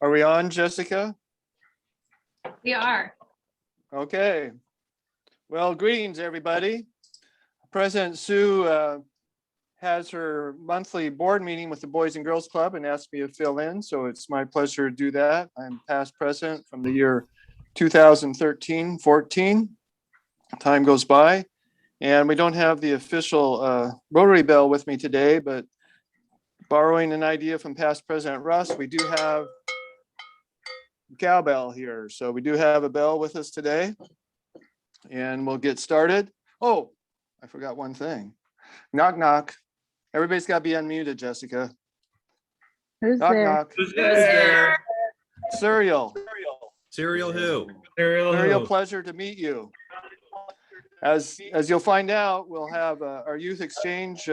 Are we on, Jessica? We are. Okay. Well, greetings, everybody. President Sue has her monthly board meeting with the Boys and Girls Club and asked me to fill in, so it's my pleasure to do that. I'm past president from the year 2013-14. Time goes by, and we don't have the official Rotary bell with me today, but borrowing an idea from past President Russ, we do have cowbell here. So we do have a bell with us today, and we'll get started. Oh, I forgot one thing. Knock, knock. Everybody's got to be unmuted, Jessica. Who's Knock, there? knock. Who's there? Cereal. Cereal who? Cereal, pleasure to meet you. As you'll find out, we'll have our youth exchange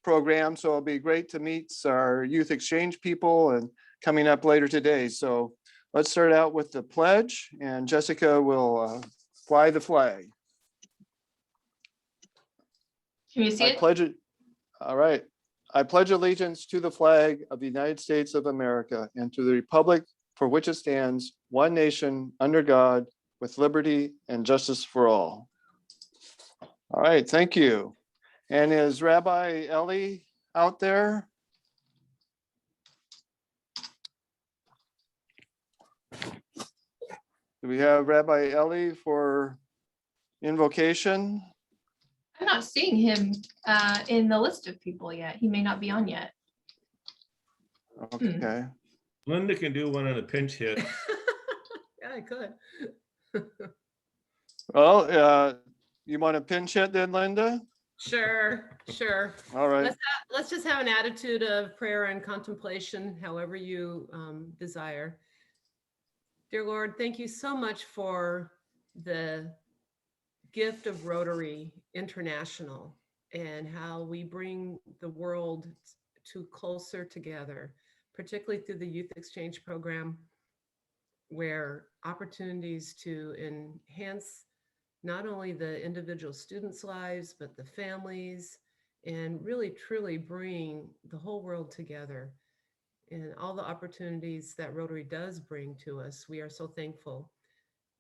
program. So it'll be great to meet our youth exchange people and coming up later today. So let's start out with the pledge, and Jessica will fly the flag. Can you see it? All right. I pledge allegiance to the flag of the United States of America and to the republic for which it stands, one nation, under God, with liberty and justice for all. All right, thank you. And is Rabbi Ellie out there? Do we have Rabbi Ellie for invocation? I'm not seeing him in the list of people yet. He may not be on yet. Okay. Linda can do one on a pinch hit. Yeah, I could. Well, you want to pinch hit then, Linda? Sure. All right. Let's just have an attitude of prayer and contemplation, however you desire. Dear Lord, thank you so much for the gift of Rotary International and how we bring the world to closer together, particularly through the youth exchange program, where opportunities to enhance not only the individual students' lives, but the families, and really truly bring the whole world together. And all the opportunities that Rotary does bring to us, we are so thankful.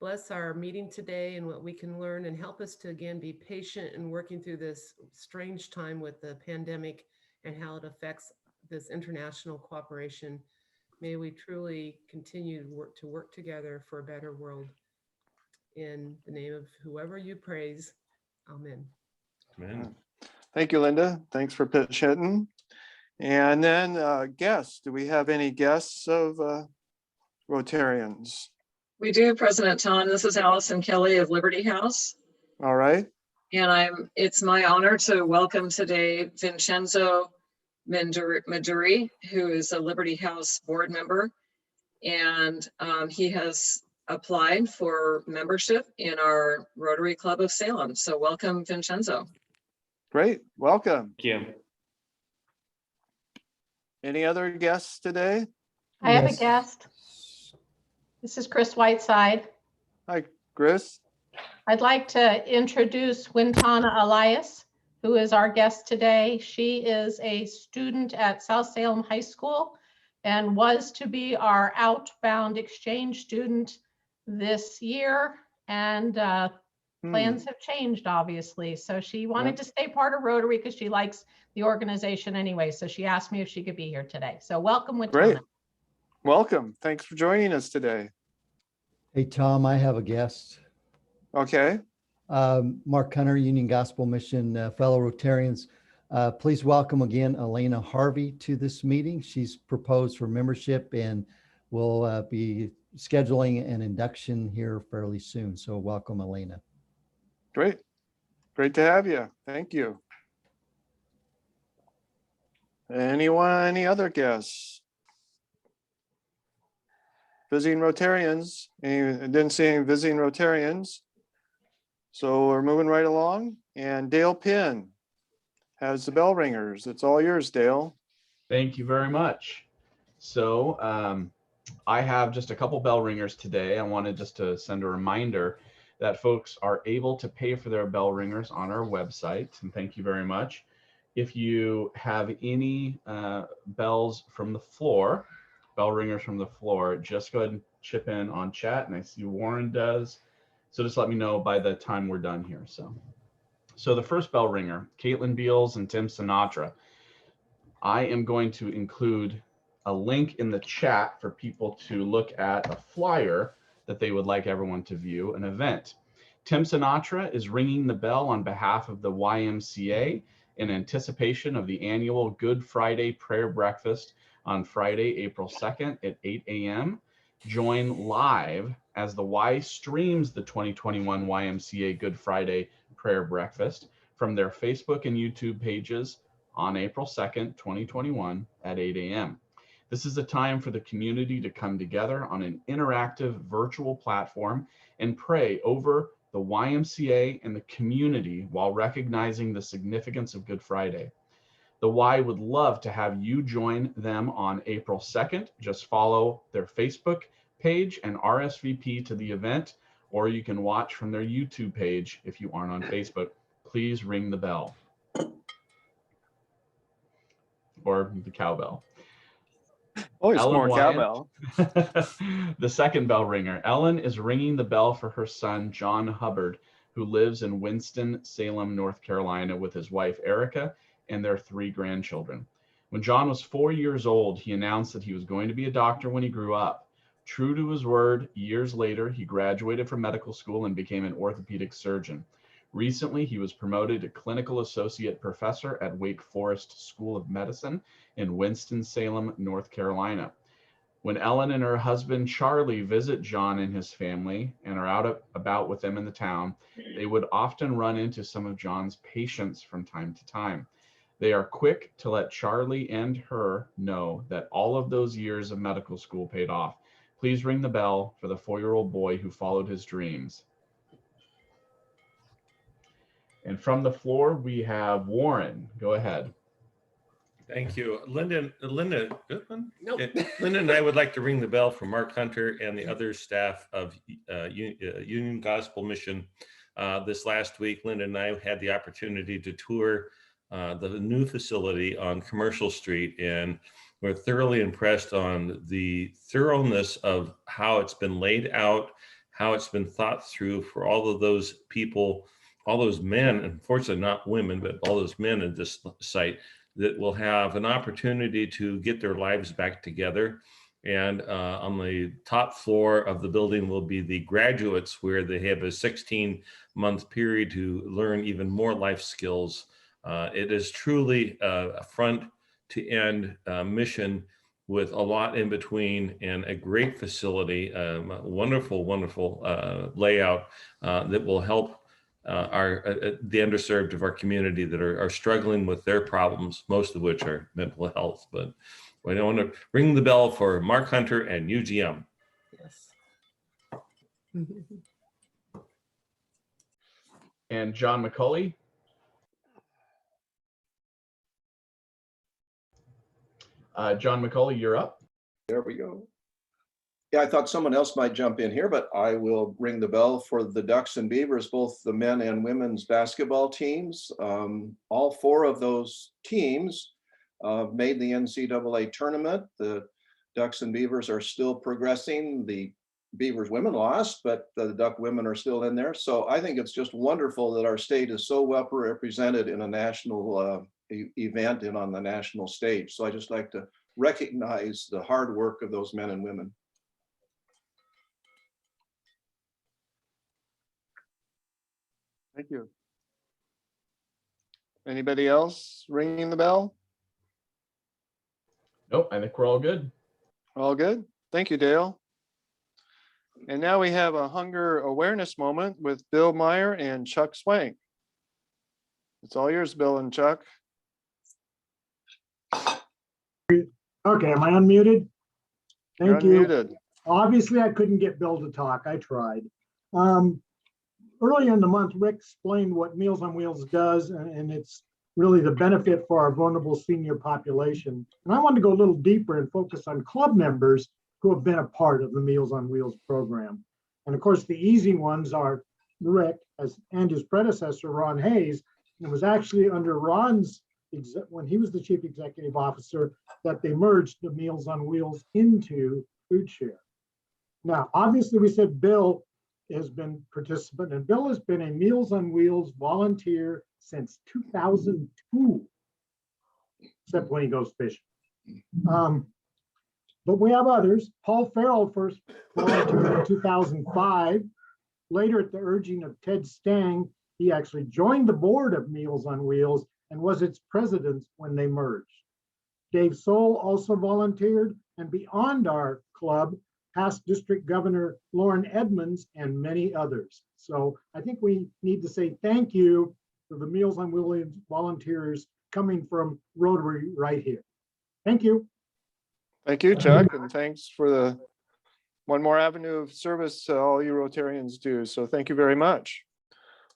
Bless our meeting today and what we can learn, and help us to again be patient in working through this strange time with the pandemic and how it affects this international cooperation. May we truly continue to work together for a better world. In the name of whoever you praise, amen. Amen. Thank you, Linda. Thanks for pitch hitting. And then guests, do we have any guests of Rotarians? We do, President Tom. This is Allison Kelly of Liberty House. All right. And it's my honor to welcome today Vincenzo Maduri, who is a Liberty House board member. And he has applied for membership in our Rotary Club of Salem. So welcome, Vincenzo. Great. Welcome. Thank you. Any other guests today? I have a guest. This is Chris Whiteside. Hi, Chris. I'd like to introduce Wintana Elias, who is our guest today. She is a student at South Salem High School and was to be our outbound exchange student this year. And plans have changed, obviously. So she wanted to stay part of Rotary because she likes the organization anyway. So she asked me if she could be here today. So welcome, Wintana. Great. Welcome. Thanks for joining us today. Hey, Tom, I have a guest. Okay. Mark Hunter, Union Gospel Mission, fellow Rotarians. Please welcome again Elena Harvey to this meeting. She's proposed for membership and will be scheduling an induction here fairly soon. So welcome, Elena. Great. Great to have you. Thank you. Any other guests? Visiting Rotarians. I didn't see any visiting Rotarians. So we're moving right along. And Dale Pinn has the bell ringers. It's all yours, Dale. Thank you very much. So I have just a couple bell ringers today. I wanted just to send a reminder that folks are able to pay for their bell ringers on our website. And thank you very much. If you have any bells from the floor, bell ringers from the floor, just go ahead and chip in on chat. And I see Warren does. So just let me know by the time we're done here. So the first bell ringer, Caitlin Beals and Tim Sinatra. I am going to include a link in the chat for people to look at a flyer that they would like everyone to view, an event. Tim Sinatra is ringing the bell on behalf of the YMCA in anticipation of the annual Good Friday prayer breakfast on Friday, April 2nd at 8 a.m. Join live as the Y streams the 2021 YMCA Good Friday prayer breakfast from their Facebook and YouTube pages on April 2nd, 2021 at 8 a.m. This is a time for the community to come together on an interactive virtual platform and pray over the YMCA and the community while recognizing the significance of Good Friday. The Y would love to have you join them on April 2nd. Just follow their Facebook page and RSVP to the event, or you can watch from their YouTube page if you aren't on Facebook. Please ring the bell. Or the cowbell. Always Ellen more Wyatt. cowbell. The second bell ringer. Ellen is ringing the bell for her son, John Hubbard, who lives in Winston-Salem, North Carolina, with his wife, Erica, and their 3 grandchildren. When John was 4 years old, he announced that he was going to be a doctor when he grew up. True to his word, years later, he graduated from medical school and became an orthopedic surgeon. Recently, he was promoted to clinical associate professor at Wake Forest School of Medicine in Winston-Salem, North Carolina. When Ellen and her husband, Charlie, visit John and his family and are out about with them in the town, they would often run into some of John's patients from time to time. They are quick to let Charlie and her know that all of those years of medical school paid off. Please ring the bell for the 4-year-old boy who followed his dreams. And from the floor, we have Warren. Go ahead. Thank you. Linda, Nope. Linda and I would like to ring the bell for Mark Hunter and the other staff of Union Gospel Mission. This last week, Linda and I had the opportunity to tour the new facility on Commercial Street, and we're thoroughly impressed on the thoroughness of how it's been laid out, how it's been thought through for all of those people, all those men, unfortunately not women, but all those men at this site that will have an opportunity to get their lives back together. And on the top floor of the building will be the graduates, where they have a 16-month period to learn even more life skills. It is truly a front to end mission with a lot in between, and a great facility, wonderful, wonderful layout that will help the underserved of our community that are struggling with their problems, most of which are mental health. But we want to ring the bell for Mark Hunter and UGM. Yes. And John McCulley. John McCulley, you're up. There we go. Yeah, I thought someone else might jump in here, but I will ring the bell for the Ducks and Beavers, both the men and women's basketball teams. All 4 of those teams made the NCAA tournament. The Ducks and Beavers are still progressing. The Beavers women lost, but the Duck women are still in there. So I think it's just wonderful that our state is so well represented in a national event and on the national stage. So I just like to recognize the hard work of those men and women. Thank you. Anybody else ringing the bell? Nope, I think we're all good. All good. Thank you, Dale. And now we have a hunger awareness moment with Bill Meyer and Chuck Swank. It's all yours, Bill and Chuck. Okay, am I unmuted? You're Thank you. unmuted. Obviously, I couldn't get Bill to talk. I tried. Earlier in the month, Rick explained what Meals on Wheels does, and it's really the benefit for our vulnerable senior population. And I wanted to go a little deeper and focus on club members who have been a part of the Meals on Wheels program. And of course, the easy ones are Rick and his predecessor, Ron Hayes. And it was actually under Ron's when he was the chief executive officer, that they merged the Meals on Wheels into Food Share. Now, obviously, we said Bill has been participant, and Bill has been a Meals on Wheels volunteer since 2002, except when he goes fishing. But we have others. Paul Farrell first volunteered in 2005. Later, at the urging of Ted Stang, he actually joined the board of Meals on Wheels and was its president when they merged. Dave Soul also volunteered, and beyond our club, past District Governor Lauren Edmonds and many others. So I think we need to say thank you to the Meals on Wheels volunteers coming from Rotary right here. Thank you. Thank you, Chuck, and thanks for the one more avenue of service all you Rotarians do. So thank you very much.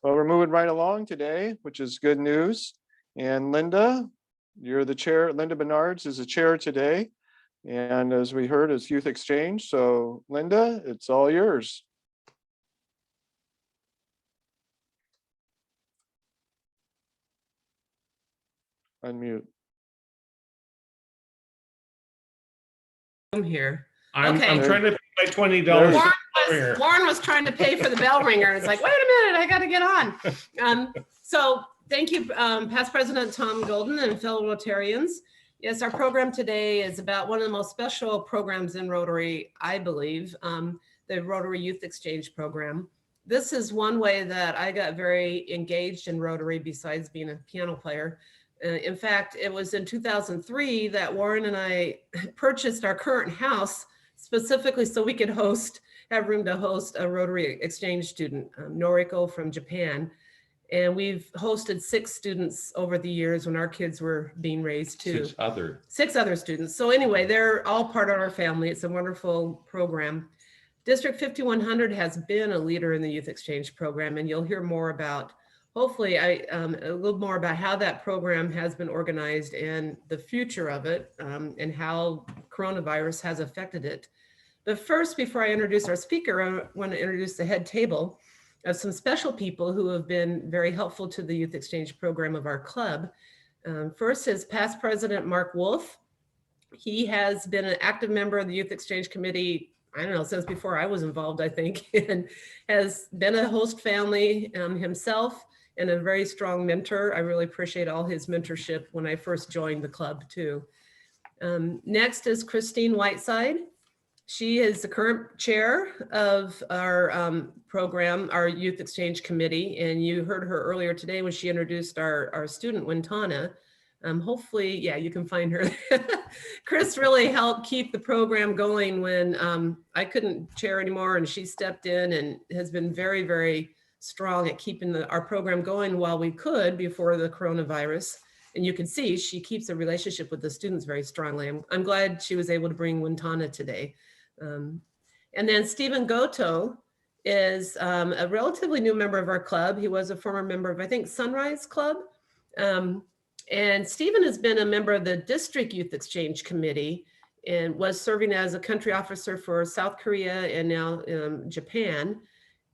Well, we're moving right along today, which is good news. And Linda, you're the chair. Linda Bernards is the chair today. And as we heard, it's Youth Exchange. So Linda, it's all yours. Unmute. I'm here. I'm Okay. trying to pay my $20. Warren was trying to pay for the bell ringer. It's like, wait a minute, I got to get on. So thank you, past President Tom Golden and fellow Rotarians. Yes, our program today is about one of the most special programs in Rotary, I believe, the Rotary Youth Exchange Program. This is one way that I got very engaged in Rotary besides being a piano player. In fact, it was in 2003 that Warren and I purchased our current house specifically so we could have room to host a Rotary exchange student, Noriko from Japan. And we've hosted 6 students over the years when our kids were being raised too. 6 other students. So anyway, they're all part of our family. It's a wonderful program. District 5100 has been a leader in the youth exchange program, and you'll hear more about, hopefully, a little more about how that program has been organized and the future of it, and how coronavirus has affected it. But first, before I introduce our speaker, I want to introduce the head table of some special people who have been very helpful to the youth exchange program of our club. First is past President Mark Wolf. He has been an active member of the Youth Exchange Committee, I don't know, since before I was involved, I think, and has been a host family himself and a very strong mentor. I really appreciate all his mentorship when I first joined the club too. Next is Christine Whiteside. She is the current chair of our program, our Youth Exchange Committee, and you heard her earlier today when she introduced our student, Wintana. Hopefully, yeah, you can find her. Chris really helped keep the program going when I couldn't chair anymore, and she stepped in and has been very, very strong at keeping our program going while we could before the coronavirus. And you can see she keeps a relationship with the students very strongly. I'm glad she was able to bring Wintana today. And then Steven Goto is a relatively new member of our club. He was a former member of, I think, Sunrise Club. And Steven has been a member of the District Youth Exchange Committee and was serving as a country officer for South Korea and now Japan.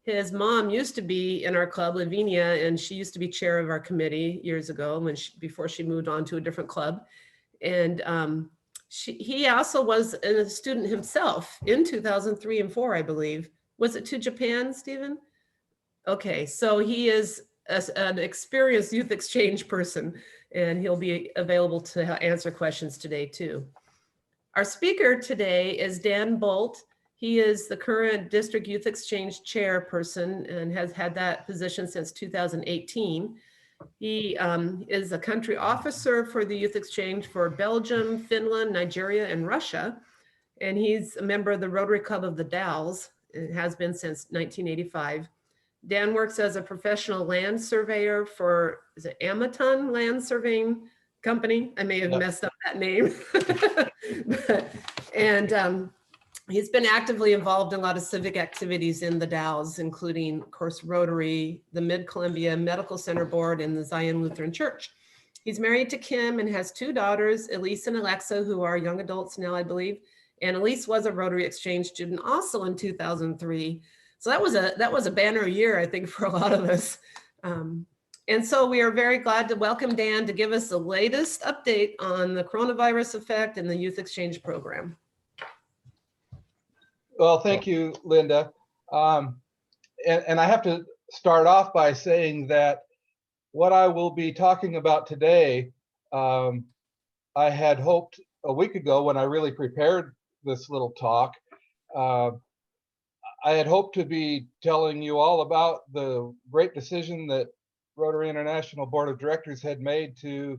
His mom used to be in our club, Lavinia, and she used to be chair of our committee years ago before she moved on to a different club. And he also was a student himself in 2003 and 4, I believe. Was it to Japan, Stephen? Okay, so he is an experienced youth exchange person, and he'll be available to answer questions today too. Our speaker today is Dan Boldt. He is the current District Youth Exchange chairperson and has had that position since 2018. He is a country officer for the Youth Exchange for Belgium, Finland, Nigeria, and Russia. And he's a member of the Rotary Club of the Dalles. It has been since 1985. Dan works as a professional land surveyor for, is it Amaton Land Surveying Company? I may have messed up that name. He's been actively involved in a lot of civic activities in the Dalles, including, of course, Rotary, the Mid-Columbia Medical Center Board, and the Zion Lutheran Church. He's married to Kim and has 2 daughters, Elise and Alexa, who are young adults now, I believe. And Elise was a Rotary exchange student also in 2003. So that was a banner year, I think, for a lot of us. And so we are very glad to welcome Dan to give us the latest update on the coronavirus effect and the youth exchange program. Well, thank you, Linda. And I have to start off by saying that what I will be talking about today, I had hoped a week ago when I really prepared this little talk, I had hoped to be telling you all about the great decision that Rotary International Board of Directors had made to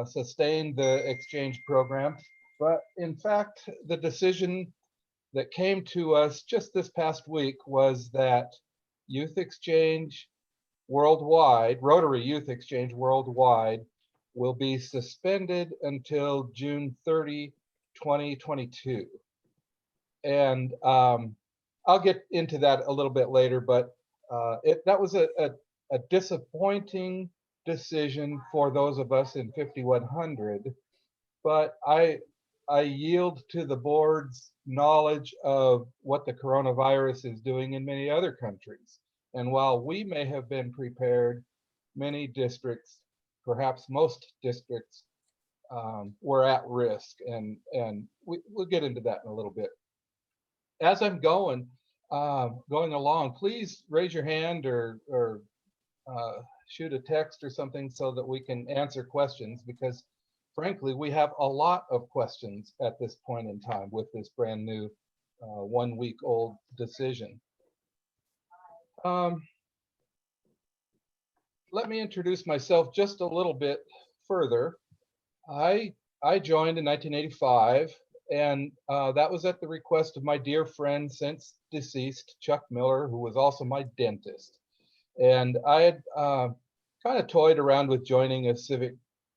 sustain the exchange program. But in fact, the decision that came to us just this past week was that Youth Exchange Worldwide, Rotary Youth Exchange Worldwide, will be suspended until June 30, 2022. And I'll get into that a little bit later, but that was a disappointing decision for those of us in 5100, but I yield to the board's knowledge of what the coronavirus is doing in many other countries. And while we may have been prepared, many districts, perhaps most districts, were at risk, and we'll get into that in a little bit. As I'm going along, please raise your hand or shoot a text or something so that we can answer questions, because frankly, we have a lot of questions at this point in time with this brand new 1 week old decision. Let me introduce myself just a little bit further. I joined in 1985, and that was at the request of my dear friend, since deceased, Chuck Miller, who was also my dentist. And I had kind of toyed around with joining a civic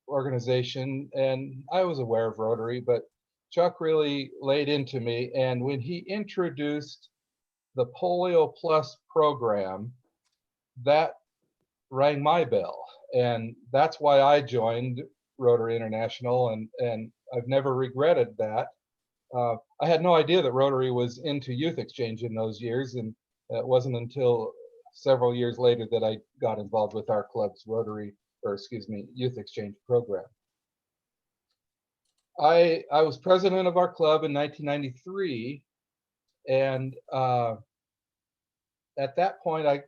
organization, and I was aware of Rotary, but Chuck really laid into me. And when he introduced the Polio Plus program, that rang my bell. And that's why I joined Rotary International, and I've never regretted that. I had no idea that Rotary was into youth exchange in those years, and it wasn't until several years later that I got involved with our club's youth exchange program. I was president of our club in 1993, and at that point,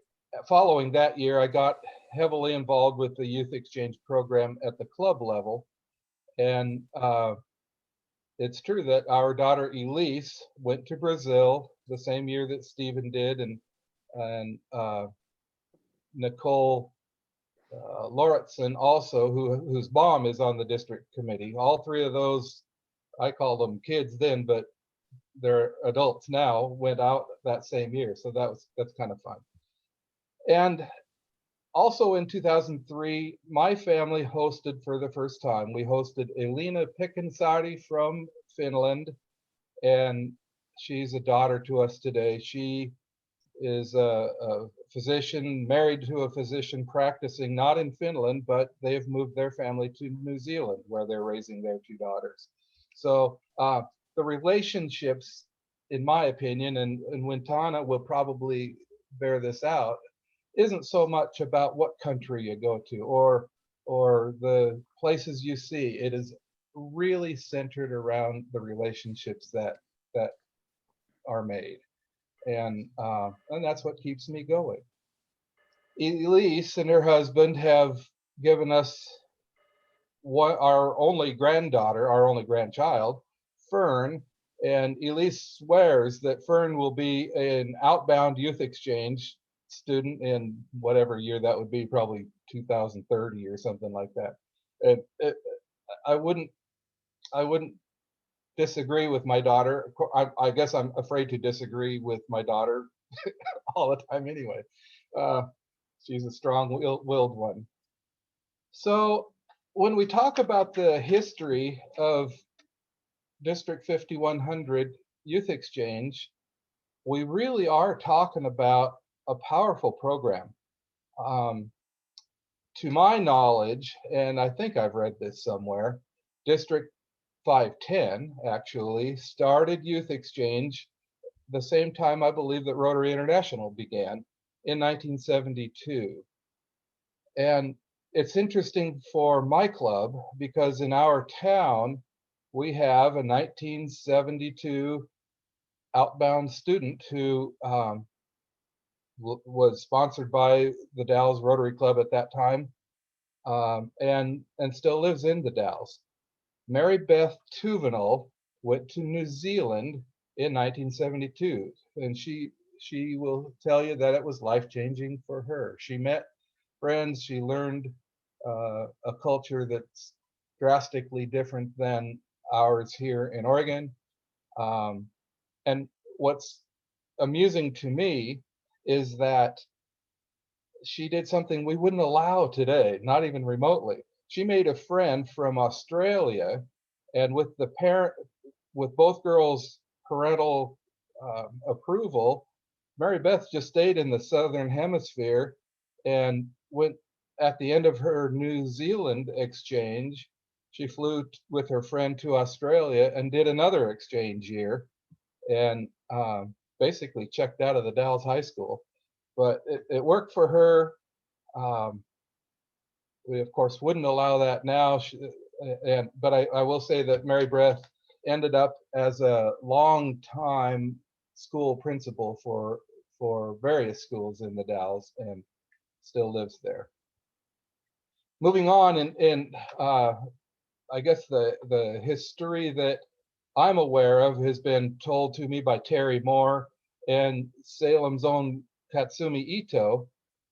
following that year, I got heavily involved with the youth exchange program at the club level. And it's true that our daughter Elise went to Brazil the same year that Steven did, and Nicole Lauritsen also, whose mom is on the district committee. All three of those, I call them kids then, but they're adults now, went out that same year. So that's kind of fun. And also in 2003, my family hosted for the first time. We hosted Elina Pikansaari from Finland, and she's a daughter to us today. She is a physician, married to a physician, practicing not in Finland, but they've moved their family to New Zealand, where they're raising their two daughters. So the relationships, in my opinion, and Wintana will probably bear this out, isn't so much about what country you go to or the places you see. It is really centered around the relationships that are made. And that's what keeps me going. Elise and her husband have given us our only granddaughter, our only grandchild, Fern. And Elise swears that Fern will be an outbound youth exchange student in whatever year that would be, probably 2030 or something like that. And I wouldn't disagree with my daughter. I guess I'm afraid to disagree with my daughter all the time anyway. She's a strong-willed one. So when we talk about the history of District 5100 Youth Exchange, we really are talking about a powerful program. To my knowledge, and I think I've read this somewhere, District 510 actually started Youth Exchange the same time I believe that Rotary International began, in 1972. And it's interesting for my club because in our town, we have a 1972 outbound student who was sponsored by the Dalles Rotary Club at that time, and still lives in the Dalles. Mary Beth Tuvenel went to New Zealand in 1972, and she will tell you that it was life-changing for her. She met friends, she learned a culture that's drastically different than ours here in Oregon. And what's amusing to me is that she did something we wouldn't allow today, not even remotely. She made a friend from Australia, and with both girls' parental approval, Mary Beth just stayed in the Southern Hemisphere and went at the end of her New Zealand exchange. She flew with her friend to Australia and did another exchange year, and basically checked out of the Dalles High School. But it worked for her. We of course wouldn't allow that now, but I will say that Mary Beth ended up as a long-time school principal for various schools in the Dalles and still lives there. Moving on, in I guess the history that I'm aware of has been told to me by Terry Moore and Salem's own Katsumi Ito,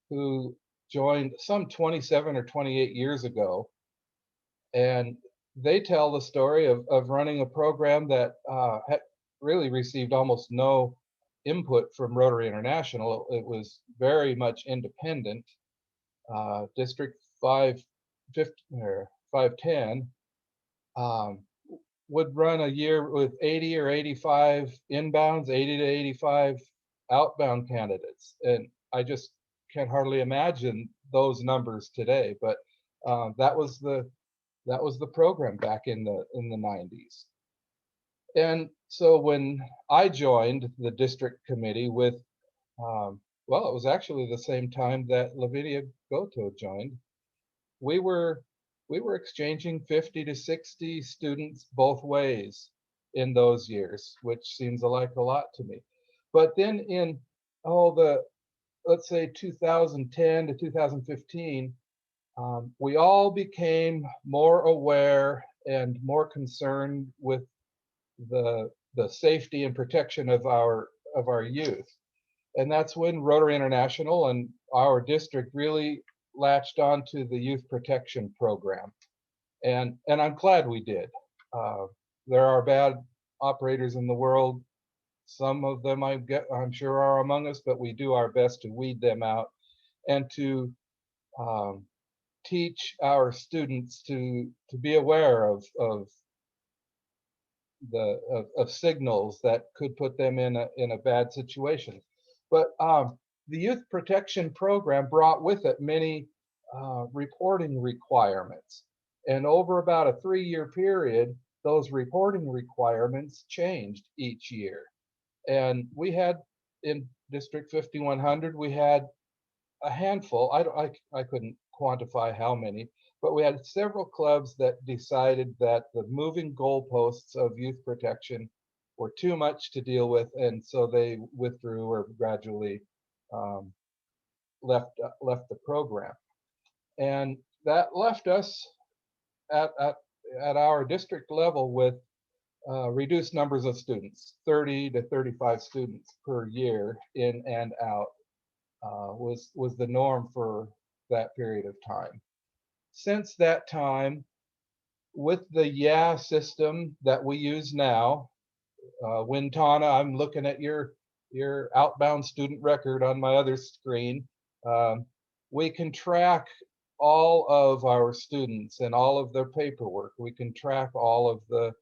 who joined some 27 or 28 years ago. And they tell the story of running a program that had really received almost no input from Rotary International. It was very much independent. District 510 would run a year with 80 or 85 inbounds, 80 to 85 outbound candidates. And I just can hardly imagine those numbers today, but that was the program back in the 90s. And so when I joined the district committee with, well, it was actually the same time that Lavinia Goto joined, we were exchanging 50 to 60 students both ways in those years, which seems like a lot to me. But then in let's say 2010 to 2015, we all became more aware and more concerned with the safety and protection of our youth. And that's when Rotary International and our district really latched onto the youth protection program. And I'm glad we did. There are bad operators in the world. Some of them I'm sure are among us, but we do our best to weed them out and to teach our students to be aware of signals that could put them in a bad situation. But the youth protection program brought with it many reporting requirements. And over about a 3-year period, those reporting requirements changed each year. And we had in District 5100, we had a handful, I couldn't quantify how many, but we had several clubs that decided that the moving goalposts of youth protection were too much to deal with, and so they withdrew or gradually left the program. And that left us at our district level with reduced numbers of students. 30 to 35 students per year in and out was the norm for that period of time. Since that time, with the YA system that we use now, Wintana, I'm looking at your outbound student record on my other screen. We can track all of our students and all of their paperwork. We can track all of the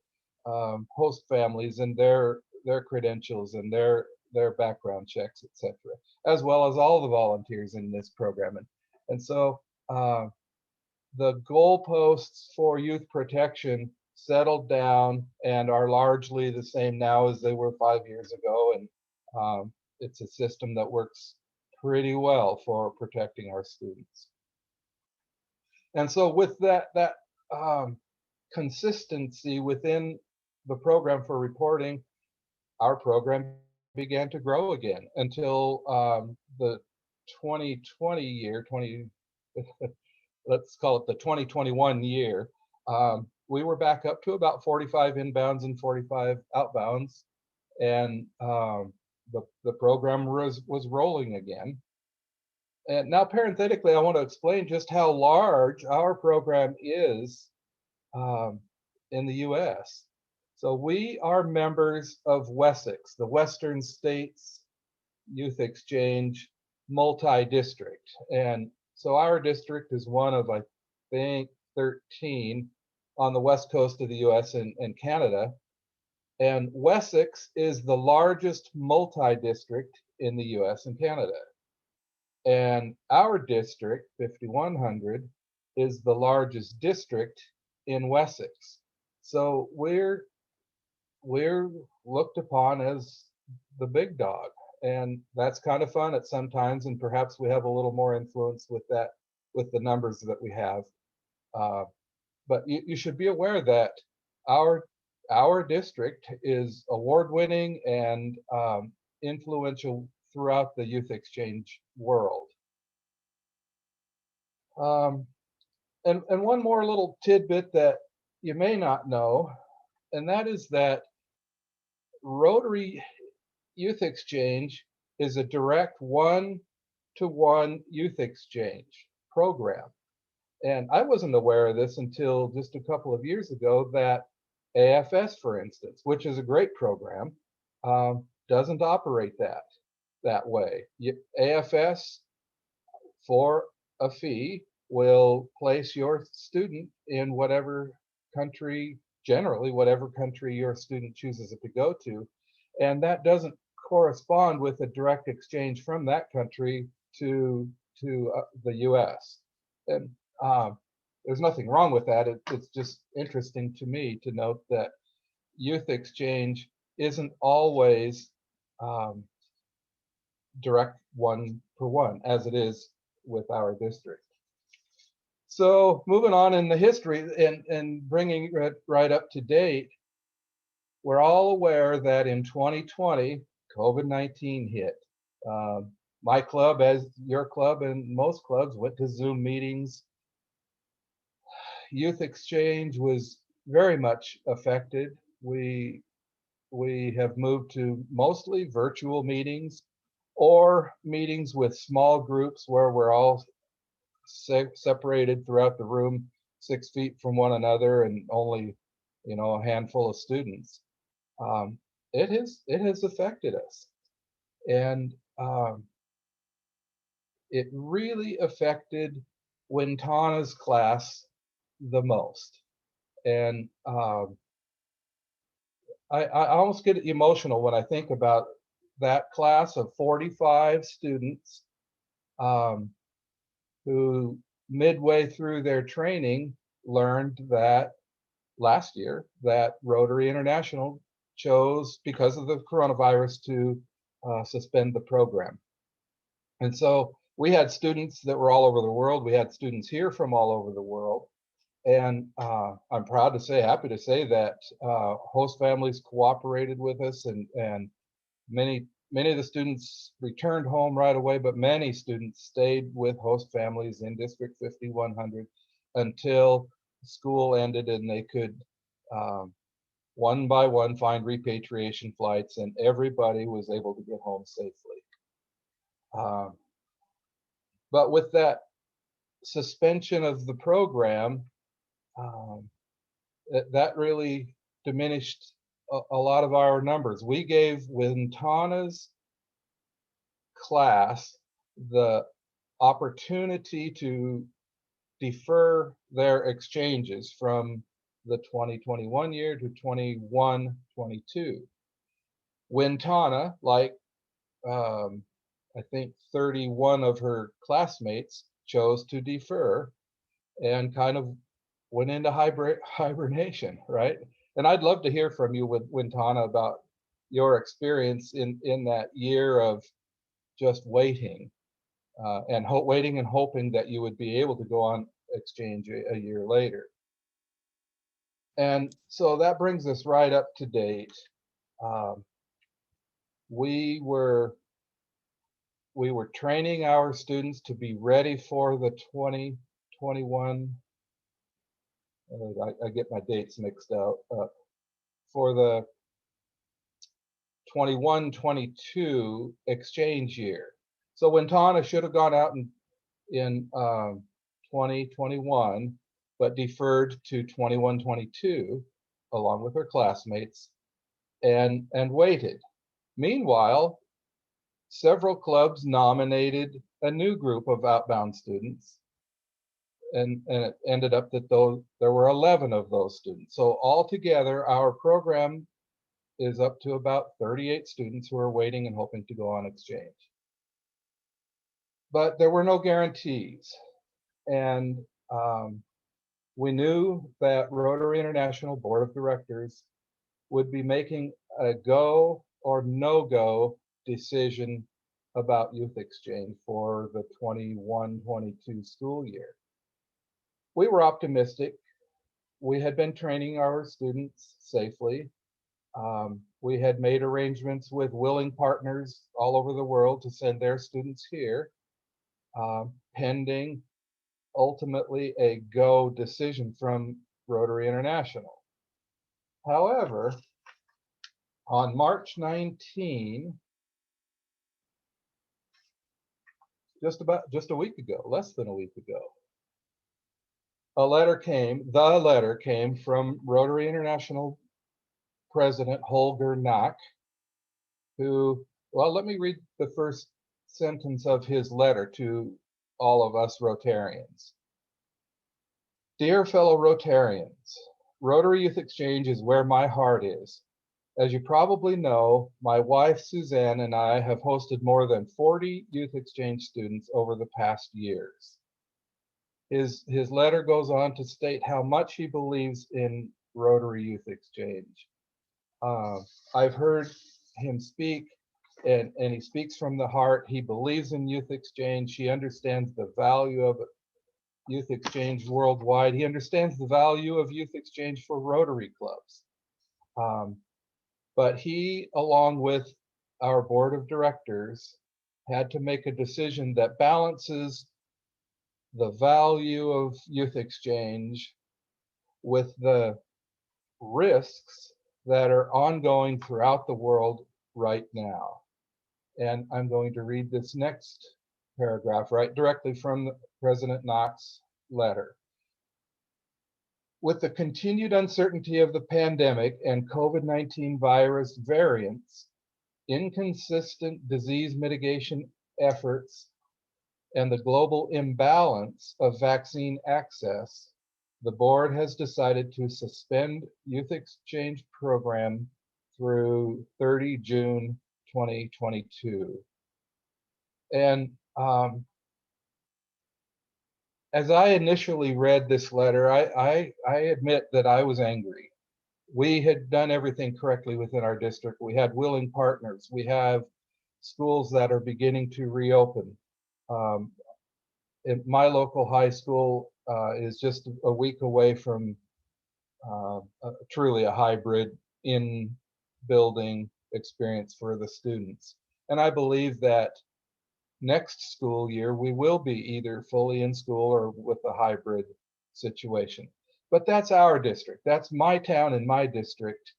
host families and their credentials and their background checks, etc., as well as all the volunteers in this program. And so the goalposts for youth protection settled down and are largely the same now as they were 5 years ago. And it's a system that works pretty well for protecting our students. And so with that consistency within the program for reporting, our program began to grow again until the 2020 year, let's call it the 2021 year. We were back up to about 45 inbounds and 45 outbounds, and the program was rolling again. And now, parenthetically, I want to explain just how large our program is in the U.S. So we are members of Wessex, the Western States Youth Exchange multi-district. And so our district is one of, I think, 13 on the west coast of the US and Canada. And Wessex is the largest multi-district in the US and Canada. And our district, 5100, is the largest district in Wessex. So we're looked upon as the big dog. And that's kind of fun at some times, and perhaps we have a little more influence with that, with the numbers that we have. But you should be aware that our district is award-winning and influential throughout the youth exchange world. And one more little tidbit that you may not know, and that is that Rotary Youth Exchange is a direct one-to-one youth exchange program. And I wasn't aware of this until just a couple of years ago, that AFS, for instance, which is a great program, doesn't operate that way. AFS, for a fee, will place your student in whatever country, generally whatever country your student chooses to go to, and that doesn't correspond with a direct exchange from that country to the US. And there's nothing wrong with that. It's just interesting to me to note that youth exchange isn't always direct one-for-one as it is with our district. So moving on in the history and bringing it right up to date, we're all aware that in 2020, COVID-19 hit. My club, as your club and most clubs, went to Zoom meetings. Youth exchange was very much affected. We have moved to mostly virtual meetings or meetings with small groups where we're all separated throughout the room 6 feet from one another and only, a handful of students. It has affected us, and it really affected Wintana's class the most. And I almost get emotional when I think about that class of 45 students who midway through their training learned that last year that Rotary International chose, because of the coronavirus, to suspend the program. And so we had students that were all over the world. We had students here from all over the world. And I'm proud to say, happy to say that host families cooperated with us, and many of the students returned home right away, but many students stayed with host families in District 5100 until school ended and they could one by one find repatriation flights, and everybody was able to get home safely. But with that suspension of the program, that really diminished a lot of our numbers. We gave Wintana's class the opportunity to defer their exchanges from the 2021 year to 21-22. Wintana, like I think 31 of her classmates, chose to defer and kind of went into hibernation, right? And I'd love to hear from you, Wintana, about your experience in that year of just waiting and hoping that you would be able to go on exchange a year later. And so that brings us right up to date. We were training our students to be ready for the 2021. I get my dates mixed up. For the 21-22 exchange year. So Wintana should have gone out in 2021, but deferred to 21-22 along with her classmates and waited. Meanwhile, several clubs nominated a new group of outbound students, and it ended up that there were 11 of those students. So altogether, our program is up to about 38 students who are waiting and hoping to go on exchange. But there were no guarantees. And we knew that Rotary International Board of Directors would be making a go or no-go decision about youth exchange for the 21-22 school year. We were optimistic. We had been training our students safely. We had made arrangements with willing partners all over the world to send their students here, pending ultimately a go decision from Rotary International. However, on March 19, just a week ago, less than a week ago, the letter came from Rotary International President Holger Nack, who, well, let me read the first sentence of his letter to all of us Rotarians. Dear fellow Rotarians, Rotary Youth Exchange is where my heart is. As you probably know, my wife Suzanne and I have hosted more than 40 youth exchange students over the past years. His letter goes on to state how much he believes in Rotary Youth Exchange. I've heard him speak, and he speaks from the heart. He believes in youth exchange. He understands the value of youth exchange worldwide. He understands the value of youth exchange for Rotary clubs. But he, along with our board of directors, had to make a decision that balances the value of youth exchange with the risks that are ongoing throughout the world right now. And I'm going to read this next paragraph right directly from President Knox's letter. With the continued uncertainty of the pandemic and COVID-19 virus variants, inconsistent disease mitigation efforts, and the global imbalance of vaccine access, the board has decided to suspend youth exchange program through 30 June 2022. And as I initially read this letter, I admit that I was angry. We had done everything correctly within our district. We had willing partners. We have schools that are beginning to reopen. My local high school is just a week away from truly a hybrid in-building experience for the students. And I believe that next school year, we will be either fully in school or with a hybrid situation. But that's our district. That's my town and my district.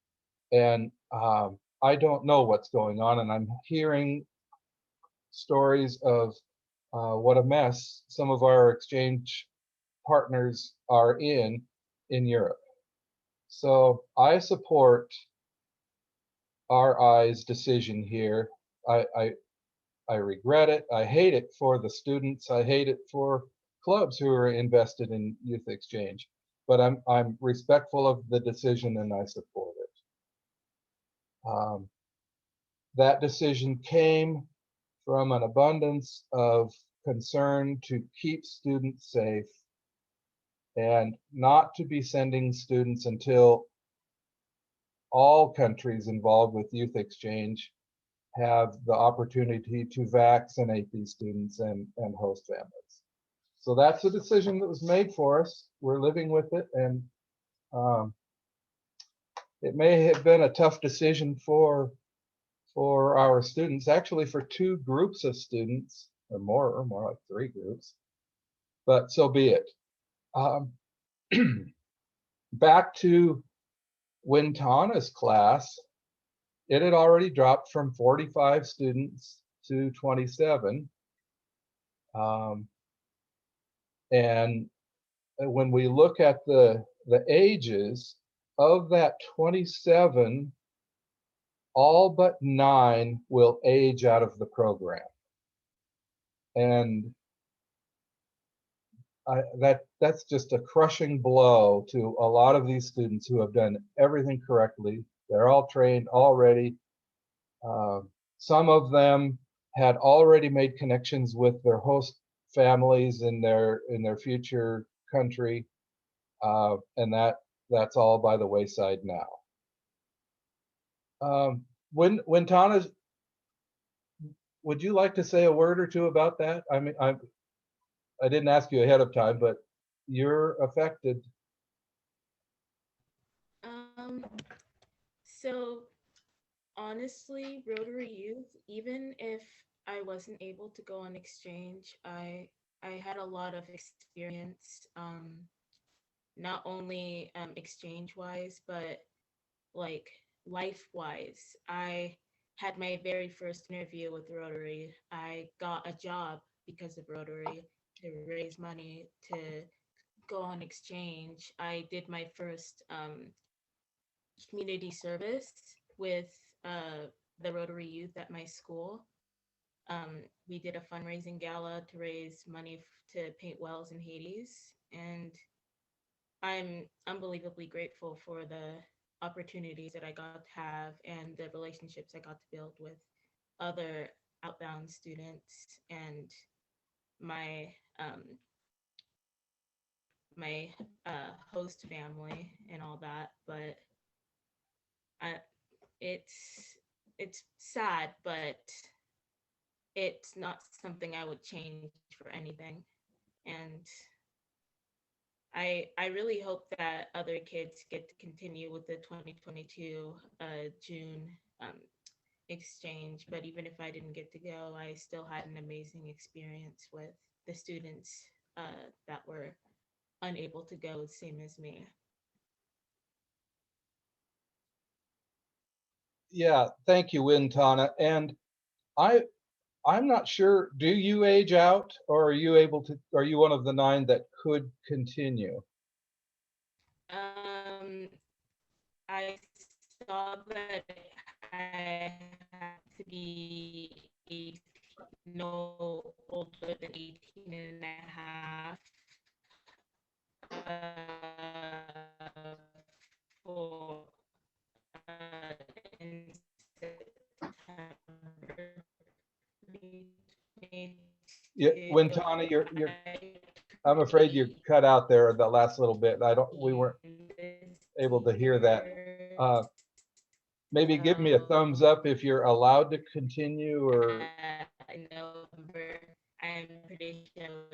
And I don't know what's going on. And I'm hearing stories of what a mess some of our exchange partners are in Europe. So I support RI's decision here. I regret it. I hate it for the students. I hate it for clubs who are invested in youth exchange. But I'm respectful of the decision and I support it. That decision came from an abundance of concern to keep students safe and not to be sending students until all countries involved with youth exchange have the opportunity to vaccinate these students and host families. So that's a decision that was made for us. We're living with it, and it may have been a tough decision for our students, actually for 2 groups of students, or more like 3 groups, but so be it. Back to Wintana's class, it had already dropped from 45 students to 27. And when we look at the ages of that 27, all but 9 will age out of the program. And that's just a crushing blow to a lot of these students who have done everything correctly. They're all trained already. Some of them had already made connections with their host families in their future country, and that's all by the wayside now. Wintana, would you like to say a word or two about that? I mean, I didn't ask you ahead of time, but you're affected. So honestly, Rotary Youth, even if I wasn't able to go on exchange, I had a lot of experience, not only exchange wise, but like life wise. I had my very first interview with Rotary. I got a job because of Rotary to raise money to go on exchange. I did my first community service with the Rotary Youth at my school. We did a fundraising gala to raise money to paint wells in Hades, and I'm unbelievably grateful for the opportunities that I got to have and the relationships I got to build with other outbound students and my my host family and all that. But it's sad, but it's not something I would change for anything. And I really hope that other kids get to continue with the 2022 June exchange. But even if I didn't get to go, I still had an amazing experience with the students that were unable to go, same as me. Yeah, thank you, Wintana. And I'm not sure, do you age out, or are you able to, are you one of the 9 that could continue? I saw that I had to be no older than 18 and a half for in September. Yeah, Wintana, you're I'm afraid you cut out there the last little bit. We weren't able to hear that. Maybe give me a thumbs up if you're allowed to continue, or In November, I'm pretty sure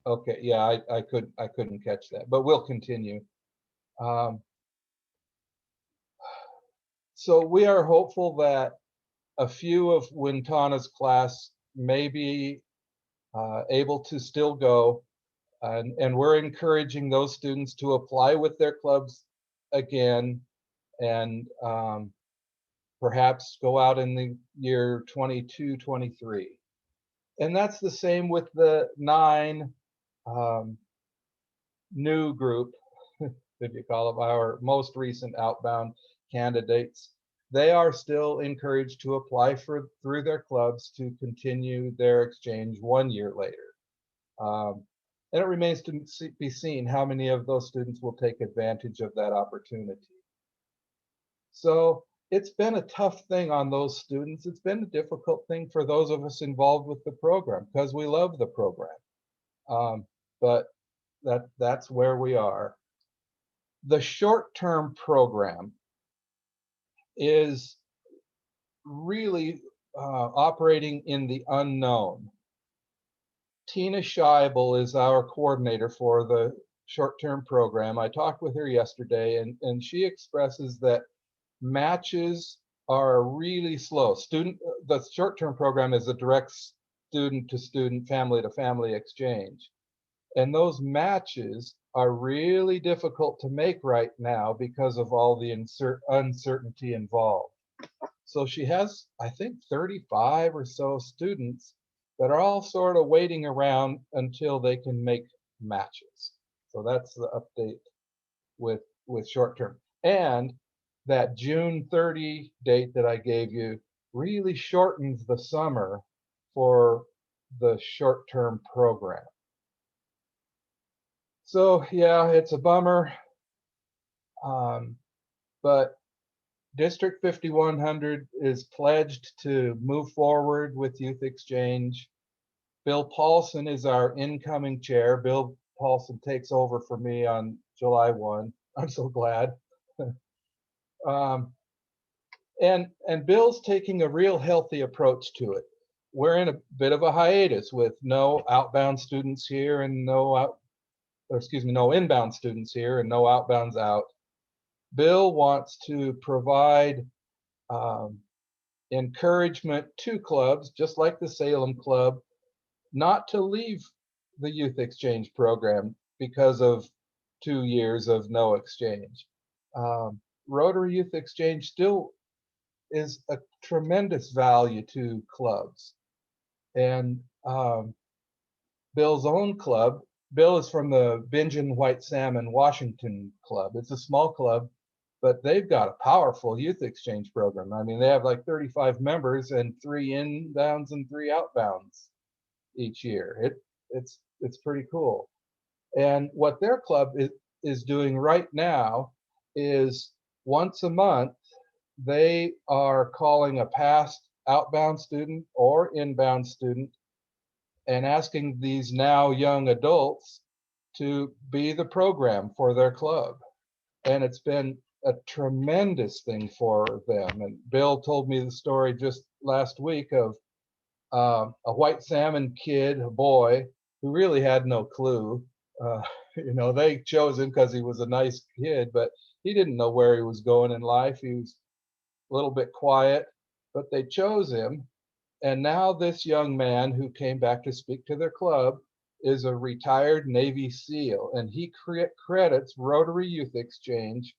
okay, yeah, I couldn't catch that, but we'll continue. So we are hopeful that a few of Wintana's class may be able to still go, and we're encouraging those students to apply with their clubs again, and perhaps go out in the year 22-23. And that's the same with the 9 new group, if you call them, our most recent outbound candidates. They are still encouraged to apply through their clubs to continue their exchange 1 year later. And it remains to be seen how many of those students will take advantage of that opportunity. So it's been a tough thing on those students. It's been a difficult thing for those of us involved with the program, because we love the program. But that's where we are. The short-term program is really operating in the unknown. Tina Scheibel is our coordinator for the short-term program. I talked with her yesterday, and she expresses that matches are really slow. The short-term program is a direct student-to-student, family-to-family exchange. And those matches are really difficult to make right now because of all the uncertainty involved. So she has, I think, 35 or so students that are all sort of waiting around until they can make matches. So that's the update with short term. And that June 30 date that I gave you really shortens the summer for the short term program. So yeah, it's a bummer, but District 5100 is pledged to move forward with youth exchange. Bill Paulson is our incoming chair. Bill Paulson takes over for me on July 1. I'm so glad. And Bill's taking a real healthy approach to it. We're in a bit of a hiatus with no outbound students here and no inbound students here and no outbounds out. Bill wants to provide encouragement to clubs, just like the Salem Club, not to leave the youth exchange program because of 2 years of no exchange. Rotary Youth Exchange still is a tremendous value to clubs. And Bill's own club, Bill is from the Bingen White Salmon Washington Club. It's a small club, but they've got a powerful youth exchange program. I mean, they have like 35 members and 3 inbounds and 3 outbounds each year. It's pretty cool. And what their club is doing right now is once a month, they are calling a past outbound student or inbound student and asking these now young adults to be the program for their club. And it's been a tremendous thing for them. And Bill told me the story just last week of a white salmon kid, a boy, who really had no clue. They chose him because he was a nice kid, but he didn't know where he was going in life. He was a little bit quiet, but they chose him. And now this young man who came back to speak to their club is a retired Navy SEAL, and he credits Rotary Youth Exchange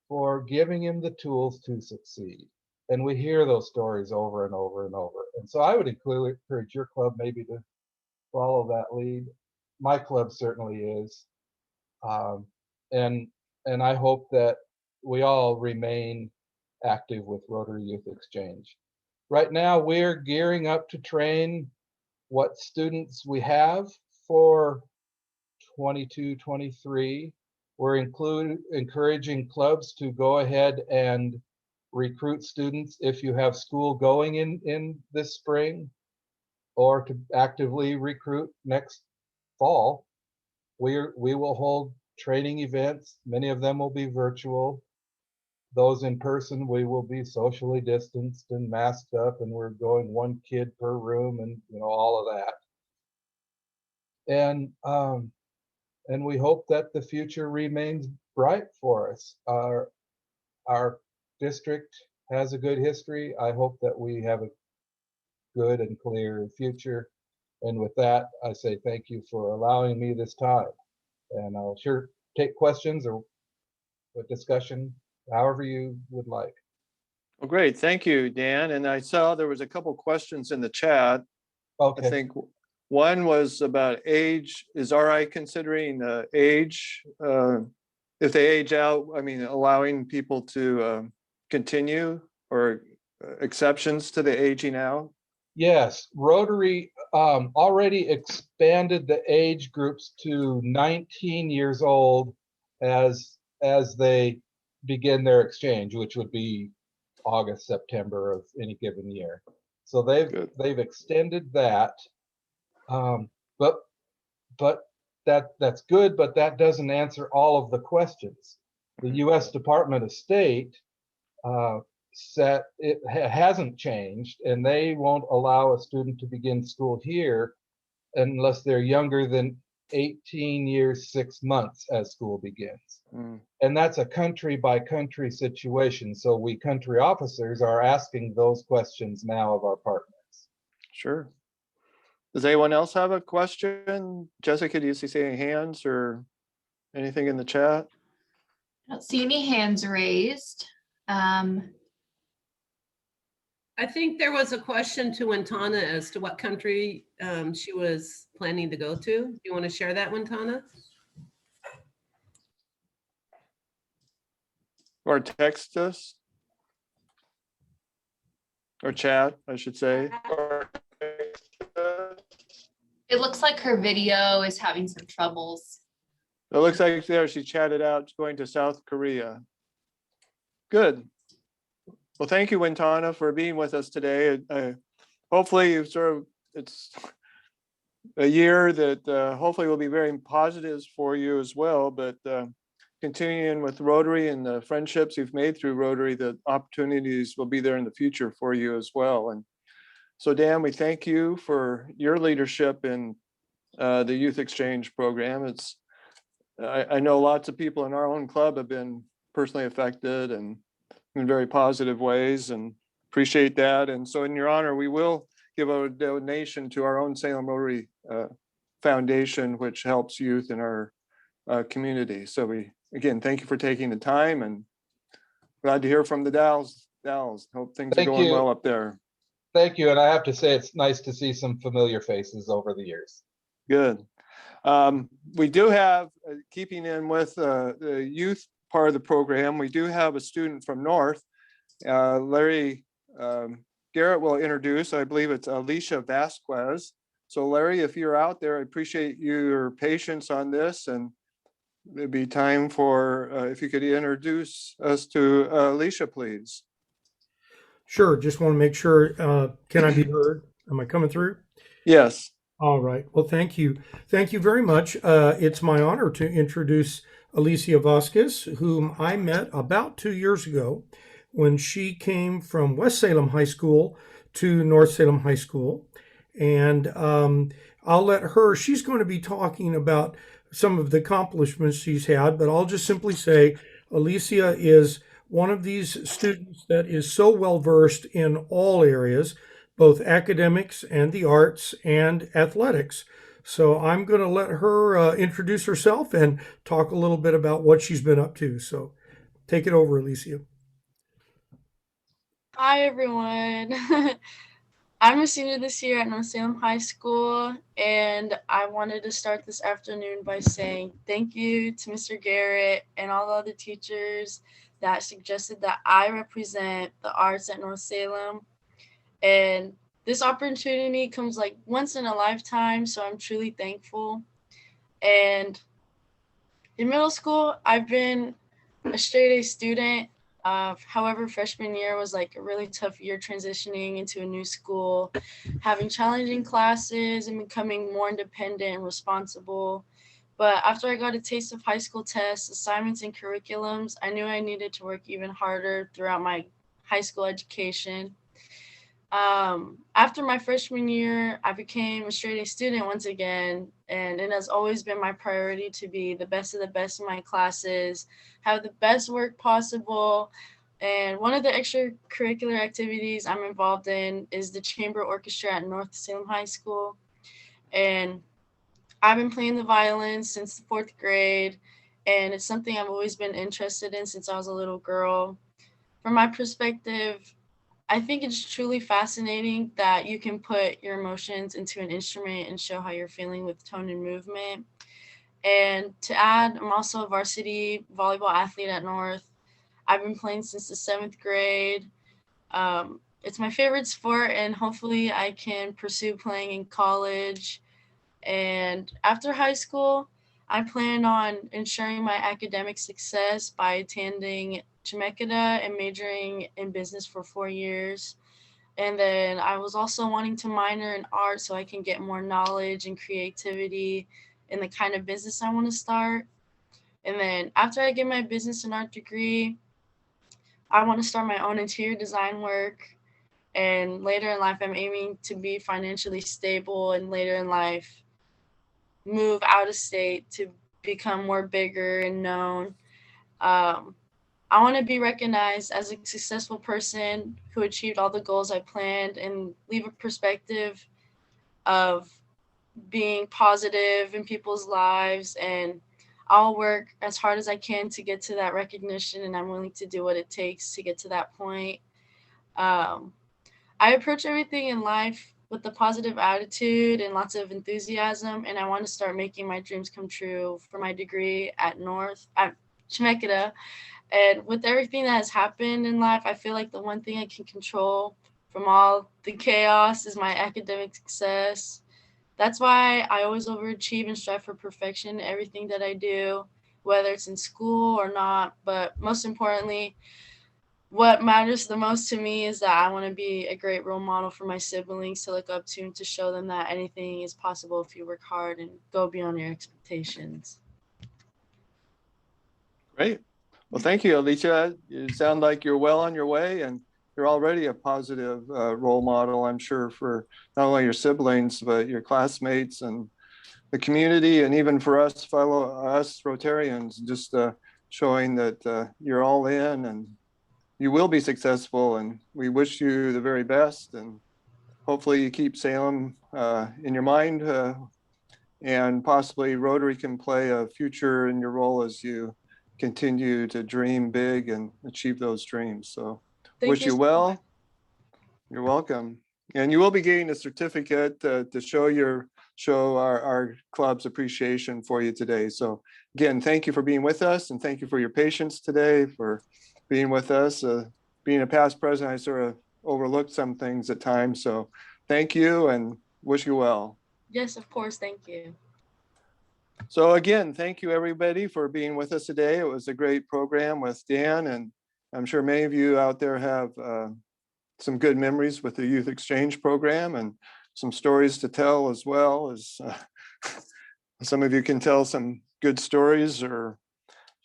for giving him the tools to succeed. And we hear those stories over and over and over. And so I would encourage your club maybe to follow that lead. My club certainly is. And I hope that we all remain active with Rotary Youth Exchange. Right now, we're gearing up to train what students we have for 22-23. We're encouraging clubs to go ahead and recruit students if you have school going in this spring, or to actively recruit next fall. We will hold training events. Many of them will be virtual. Those in person, we will be socially distanced and masked up, and we're going 1 kid per room, and all of that. And we hope that the future remains bright for us. Our district has a good history. I hope that we have a good and clear future. And with that, I say thank you for allowing me this time. And I'll sure take questions or a discussion, however you would like. Well, great. Thank you, Dan. And I saw there was a couple questions in the chat. Okay. I think one was about age. Is RI considering age? If they age out, allowing people to continue, or exceptions to the aging out? Yes, Rotary already expanded the age groups to 19 years old as they begin their exchange, which would be August, September of any given year. So they've extended that, but that's good, but that doesn't answer all of the questions. The U.S. Department of State hasn't changed, and they won't allow a student to begin school here unless they're younger than 18 years, 6 months as school begins. Mm. And that's a country by country situation. So we country officers are asking those questions now of our partners. Sure. Does anyone else have a question? Jessica, do you see any hands or anything in the chat? I don't see any hands raised. I think there was a question to Wintana as to what country she was planning to go to. Do you want to share that, Wintana? Or text us? Or chat, I should say. It looks like her video is having some troubles. It looks like there she chatted out going to South Korea. Good. Well, thank you, Wintana, for being with us today. Hopefully it's a year that hopefully will be very positive for you as well, but continuing with Rotary and the friendships you've made through Rotary, the opportunities will be there in the future for you as well. And so, Dan, we thank you for your leadership in the Youth Exchange program. I know lots of people in our own club have been personally affected and in very positive ways, and appreciate that. And so in your honor, we will give a donation to our own Salem Rotary Foundation, which helps youth in our community. So again, thank you for taking the time, and glad to hear from the Dalles. Hope things are going well up there. Thank you. And I have to say, it's nice to see some familiar faces over the years. Good. We do have, keeping in with the youth part of the program, we do have a student from North. Larry Garrett will introduce, I believe it's Alicia Vasquez. So Larry, if you're out there, I appreciate your patience on this, and it'd be time for, if you could introduce us to Alicia, please. Sure, just want to make sure, can I be heard? Am I coming through? Yes. All right, well, thank you. Thank you very much. It's my honor to introduce Alicia Vasquez, whom I met about 2 years ago when she came from West Salem High School to North Salem High School. And I'll let her, she's going to be talking about some of the accomplishments she's had, but I'll just simply say Alicia is one of these students that is so well versed in all areas, both academics and the arts and athletics. So I'm going to let her introduce herself and talk a little bit about what she's been up to. So take it over, Alicia. Hi, everyone. I'm a senior this year at North Salem High School, and I wanted to start this afternoon by saying thank you to Mr. Garrett and all the other teachers that suggested that I represent the arts at North Salem. And this opportunity comes like once in a lifetime, so I'm truly thankful. And in middle school, I've been a straight A student. However, freshman year was like a really tough year transitioning into a new school, having challenging classes and becoming more independent and responsible. But after I got a taste of high school tests, assignments, and curriculums, I knew I needed to work even harder throughout my high school education. After my freshman year, I became a straight A student once again, and it has always been my priority to be the best of the best in my classes, have the best work possible. And one of the extracurricular activities I'm involved in is the chamber orchestra at North Salem High School. And I've been playing the violin since the 4th grade, and it's something I've always been interested in since I was a little girl. From my perspective, I think it's truly fascinating that you can put your emotions into an instrument and show how you're feeling with tone and movement. And to add, I'm also a varsity volleyball athlete at North. I've been playing since the 7th grade. It's my favorite sport, and hopefully I can pursue playing in college. And after high school, I plan on ensuring my academic success by attending Chemeketa and majoring in business for 4 years. And then I was also wanting to minor in art so I can get more knowledge and creativity in the kind of business I want to start. And then after I get my business and art degree, I want to start my own interior design work. And later in life, I'm aiming to be financially stable, and later in life, move out of state to become more bigger and known. Um, I want to be recognized as a successful person who achieved all the goals I planned and leave a perspective of being positive in people's lives. And I'll work as hard as I can to get to that recognition, and I'm willing to do what it takes to get to that point. Um, I approach everything in life with a positive attitude and lots of enthusiasm, and I want to start making my dreams come true for my degree at Chemeketa. And with everything that has happened in life, I feel like the one thing I can control from all the chaos is my academic success. That's why I always overachieve and strive for perfection in everything that I do, whether it's in school or not. But most importantly, what matters the most to me is that I want to be a great role model for my siblings to look up to, and to show them that anything is possible if you work hard and go beyond your expectations. Great. Well, thank you, Alicia. You sound like you're well on your way, and you're already a positive role model, I'm sure, for not only your siblings, but your classmates and the community, and even for us Rotarians, just showing that you're all in and you will be successful, and we wish you the very best. And hopefully you keep Salem in your mind, and possibly Rotary can play a future in your role as you continue to dream big and achieve those dreams. So wish you well. You're welcome. And you will be getting a certificate to show our club's appreciation for you today. So again, thank you for being with us, and thank you for your patience today, for being with us. Being a past president, I sort of overlooked some things at times. So thank you and wish you well. Yes, of course. Thank you. So again, thank you everybody for being with us today. It was a great program with Dan, and I'm sure many of you out there have some good memories with the youth exchange program, and some stories to tell, as well as some of you can tell some good stories or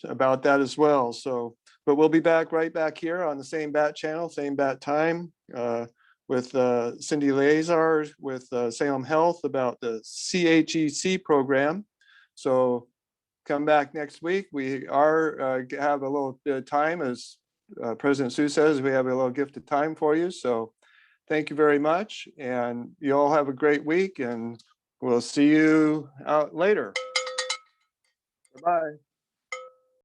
about that as well. So, but we'll be right back here on the same bat channel, same bat time, with Cindy Lazar with Salem Health about the CHEC program. So come back next week. We have a little bit of time, as President Sue says, we have a little gift of time for you. So thank you very much, and you all have a great week, and we'll see you out later. Bye-bye.